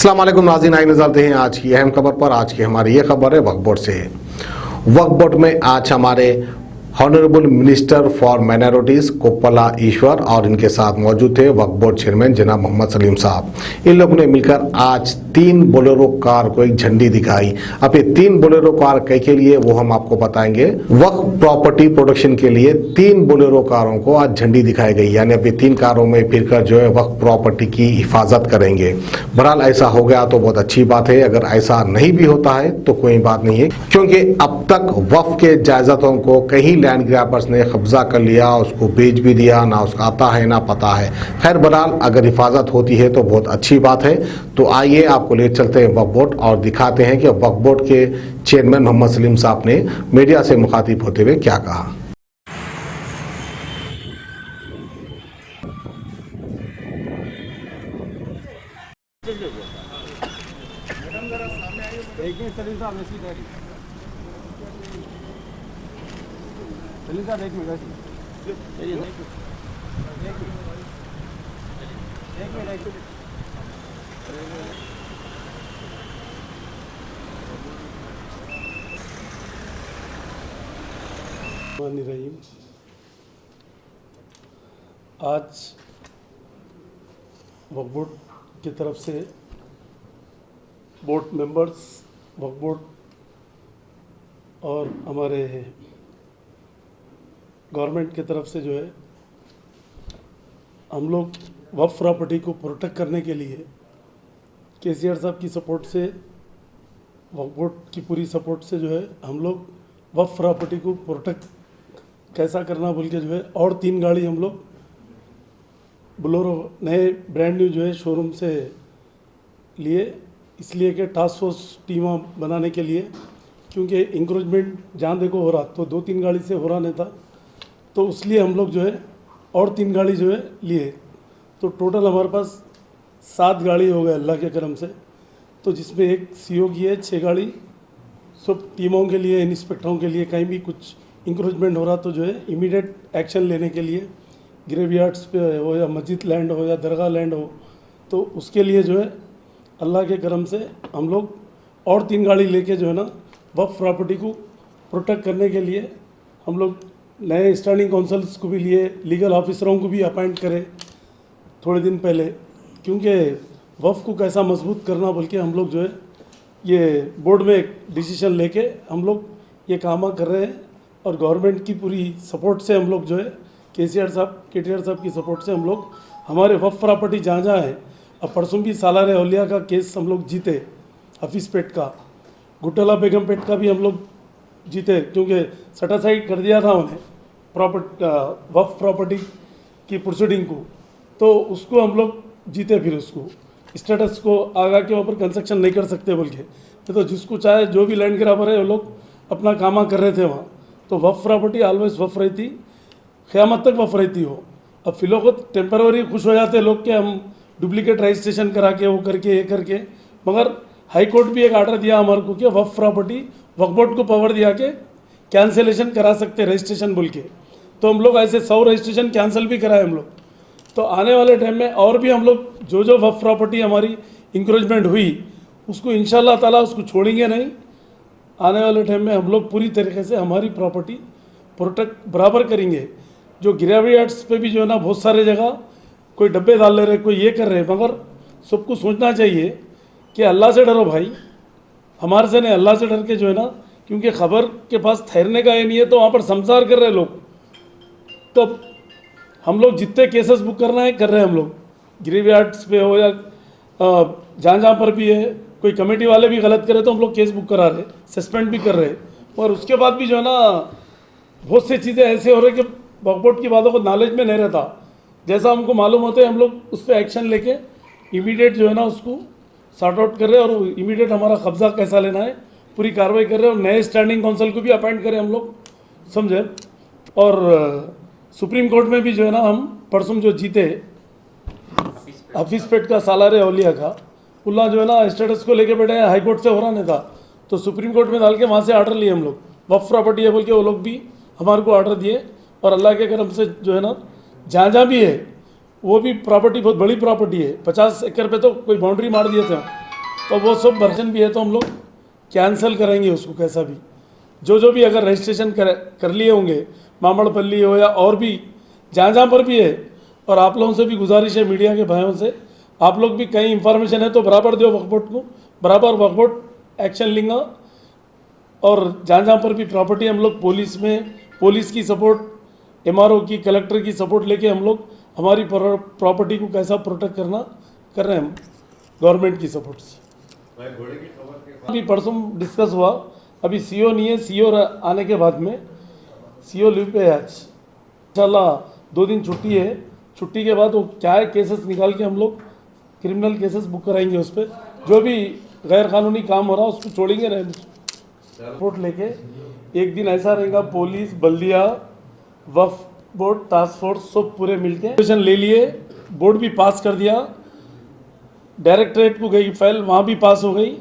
अस्सलाम वालेकुम नाज़रीन, आइए नजर हैं आज की अहम खबर पर। आज की हमारी ये खबर है वक्फ बोर्ड से। वक्फ बोर्ड में आज हमारे honourable minister for minorities Koppal ईश्वर और इनके साथ मौजूद थे वक्फ बोर्ड चेयरमैन जनाब मोहम्मद सलीम साहब। इन लोगों ने मिलकर आज 3 बोलेरो कार को एक झंडी दिखाई। अब ये 3 बोलेरो कार कई के लिए वो हम आपको बताएंगे। वक्फ प्रॉपर्टी प्रोटेक्शन के लिए 3 बोलेरो कारों को आज झंडी दिखाई गई, यानी अभी 3 कारों में फिरकर जो है वक्फ प्रॉपर्टी की हिफाजत करेंगे। बहरहाल ऐसा हो गया तो बहुत अच्छी बात है, अगर ऐसा नहीं भी होता है तो कोई बात नहीं है, क्योंकि अब तक वक्फ के जायदादों को कहीं लैंड ग्रैबर्स ने कब्जा कर लिया, उसको बेच भी दिया, ना उसका आता है ना पता है। खैर बहरहाल अगर हिफाजत होती है तो बहुत अच्छी बात है। तो आइए आपको ले चलते हैं वक्फ बोर्ड और दिखाते हैं कि वक्फ बोर्ड के चेयरमैन मोहम्मद सलीम साहब ने मीडिया से मुखातिब होते हुए क्या कहा। एक मिनट रहीम। आज वक्फ बोर्ड की तरफ से बोर्ड मेंबर्स, वक्फ बोर्ड और हमारे गवर्नमेंट की तरफ से जो है हम लोग वक्फ प्रॉपर्टी को प्रोटेक्ट करने के लिए केसीआर साहब की सपोर्ट से, वक्फ बोर्ड की पूरी सपोर्ट से जो है हम लोग वक्फ प्रॉपर्टी को प्रोटेक्ट कैसा करना बोल के जो है और 3 गाड़ी हम लोग बोलेरो नए ब्रांड न्यू जो है शोरूम से लिए, इसलिए कि टास्क फोर्स टीम बनाने के लिए, क्योंकि इंक्रोचमेंट जहाँ देखो हो रहा तो 2-3 गाड़ी से हो रहा नहीं था, तो इसलिए हम लोग जो है और 3 गाड़ी जो है लिए। तो टोटल हमारे पास 7 गाड़ी हो गए अल्लाह के करम से। तो जिसमें एक सीओ की है, 6 गाड़ी सब टीमों के लिए, इंस्पेक्टरों के लिए, कहीं भी कुछ इंक्रोचमेंट हो रहा तो जो है इमीडिएट एक्शन लेने के लिए, ग्रेवयार्ड्स पे हो या मस्जिद लैंड हो या दरगाह लैंड हो, तो उसके लिए जो है अल्लाह के करम से हम लोग और 3 गाड़ी लेके जो है ना वक्फ प्रॉपर्टी को प्रोटेक्ट करने के लिए हम लोग नए स्टैंडिंग काउंसिल्स को भी लिए, लीगल ऑफिसरों को भी अपॉइंट करे थोड़े दिन पहले, क्योंकि वक्फ को कैसा मजबूत करना बोल के हम लोग जो है ये बोर्ड में एक डिसीजन लेके हम लोग ये काम कर रहे हैं। और गवर्नमेंट की पूरी सपोर्ट से हम लोग जो है केटीआर साहब की सपोर्ट से हम लोग हमारे वक्फ प्रॉपर्टी जहाँ जहाँ है, अब परसों भी सालार औलिया का केस हम लोग जीते, हफीज़ पेट का, गुटला बेगम पेट का भी हम लोग जीते, क्योंकि सटासाइड कर दिया था उन्हें वक्फ प्रॉपर्टी की प्रोसीडिंग को, तो उसको हम लोग जीते। फिर उसको स्टेटस को आगा के ऊपर कंस्ट्रक्शन नहीं कर सकते बोल के, तो जिसको चाहे जो भी लैंड ग्राबर है वो लोग अपना काम कर रहे थे वहाँ। तो वक्फ प्रॉपर्टी ऑलवेज वक्फ रहती, क़यामत तक वक्फ रहती हो। अब फिलो को टेम्पररी खुश हो जाते लोग कि हम डुप्लीकेट रजिस्ट्रेशन करा के वो करके ये करके, मगर हाई कोर्ट भी एक आर्डर दिया हमारे को कि वक्फ प्रॉपर्टी वक्फ बोर्ड को पावर दिया के कैंसिलेशन करा सकते रजिस्ट्रेशन बोल के। तो हम लोग ऐसे 100 रजिस्ट्रेशन कैंसिल भी कराए हम लोग। तो आने वाले टाइम में और भी हम लोग जो वक्फ प्रॉपर्टी हमारी इंक्रोचमेंट हुई उसको इंशाल्लाह ताला उसको छोड़ेंगे नहीं। आने वाले टाइम में हम लोग पूरी तरीके से हमारी प्रॉपर्टी प्रोटेक्ट बराबर करेंगे। जो ग्रेवयार्ड्स पे भी जो है ना बहुत सारे जगह कोई डब्बे डाल ले रहे, कोई ये कर रहे, मगर सबको सोचना चाहिए कि अल्लाह से डरो भाई, हमारे से नहीं अल्लाह से डर के जो है ना, क्योंकि खबर के पास ठहरने का ये नहीं है, तो वहाँ पर संसार कर रहे लोग। तो हम लोग जितने केसेस बुक करना है कर रहे हैं हम लोग, ग्रेवयार्ड्स पे हो या जहाँ जहाँ पर भी है, कोई कमेटी वाले भी गलत करे तो हम लोग केस बुक करा रहे, सस्पेंड भी कर रहे। और उसके बाद भी जो है ना बहुत सी चीज़ें ऐसे हो रही कि वक्फ बोर्ड की बातों को नॉलेज में नहीं रहता, जैसा हमको मालूम होता है हम लोग उस पर एक्शन लेके इमीडिएट जो है ना उसको सॉर्ट आउट कर रहे हैं, और इमीडिएट हमारा कब्जा कैसा लेना है पूरी कार्रवाई कर रहे हैं। और नए स्टैंडिंग काउंसिल को भी अपॉइंट करें हम लोग, समझे। और सुप्रीम कोर्ट में भी जो है ना हम परसों जो जीते हफीज़ पेट का सालार औलिया का, उल्ला जो है ना स्टेटस को लेके बैठे हैं, हाई कोर्ट से हो रहा नहीं था, तो सुप्रीम कोर्ट में डाल के वहाँ से आर्डर लिए हम लोग, वक्फ प्रॉपर्टी है बोल के वो लोग भी हमारे को आर्डर दिए। और अल्लाह के करम से जो है ना जहाँ भी है वो भी प्रॉपर्टी बहुत बड़ी प्रॉपर्टी है, 50 एकड़ पे तो कोई बाउंड्री मार दिए थे, तो वो सब वर्जन भी है, तो हम लोग कैंसिल करेंगे उसको कैसा भी। जो भी अगर रजिस्ट्रेशन कर लिए होंगे, मामड़पल्ली हो या और भी जहाँ पर भी है, और आप लोगों से भी गुजारिश है मीडिया के भाइयों से, आप लोग भी कहीं इंफॉर्मेशन है तो बराबर दो वक्फ बोर्ड को, बराबर वक्फ बोर्ड एक्शन लेंगे। और जहाँ पर भी प्रॉपर्टी हम लोग पुलिस की सपोर्ट, MRO की, कलेक्टर की सपोर्ट लेके हम लोग हमारी प्रॉपर्टी को कैसा प्रोटेक्ट कर रहे हैं हम गवर्नमेंट की सपोर्ट से। अभी परसों डिस्कस हुआ, अभी CO नहीं है, CO आने के बाद में, CO लीव पे है आज, इंशाल्लाह 2 दिन छुट्टी है, छुट्टी के बाद वो क्या है केसेस निकाल के हम लोग क्रिमिनल केसेस बुक कराएंगे उस पर, जो भी गैर कानूनी काम हो रहा है उसको छोड़ेंगे नहीं। रिपोर्ट लेके एक दिन ऐसा रहेगा, पुलिस, बल्दिया, वक्फ बोर्ड, टास्क फोर्स सब पूरे मिलके ले लिए, बोर्ड भी पास कर दिया, डायरेक्टरेट को गई फाइल, वहाँ भी पास हो गई,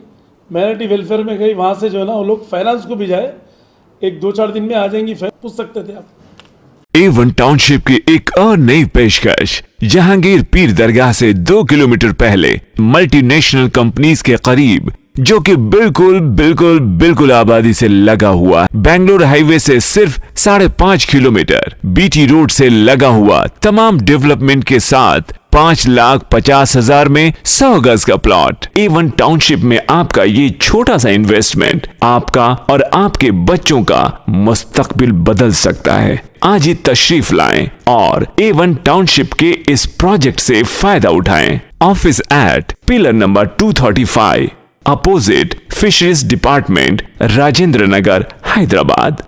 माइनॉरिटी वेलफेयर में गई, वहाँ से जो है ना वो लोग फाइनेंस को भी जाए, एक 2-4 दिन में आ जाएंगी फाइल। पूछ सकते थे आप। A1 टाउनशिप की एक और नई पेशकश, जहांगीर पीर दरगाह से 2 किलोमीटर पहले मल्टीनेशनल कंपनीज के करीब, जो कि बिल्कुल आबादी से लगा हुआ, बेंगलोर हाईवे से सिर्फ 5.5 किलोमीटर, BT रोड से लगा हुआ, तमाम डेवलपमेंट के साथ 5,50,000 में 100 गज का प्लॉट। A1 टाउनशिप में आपका ये छोटा सा इन्वेस्टमेंट आपका और आपके बच्चों का मुस्तकबिल बदल सकता है। आज ही तशरीफ लाएं और A1 टाउनशिप के इस प्रोजेक्ट से फायदा उठाएं। Office at pillar number 235, opposite fisheries department, Rajendra Nagar, Hyderabad.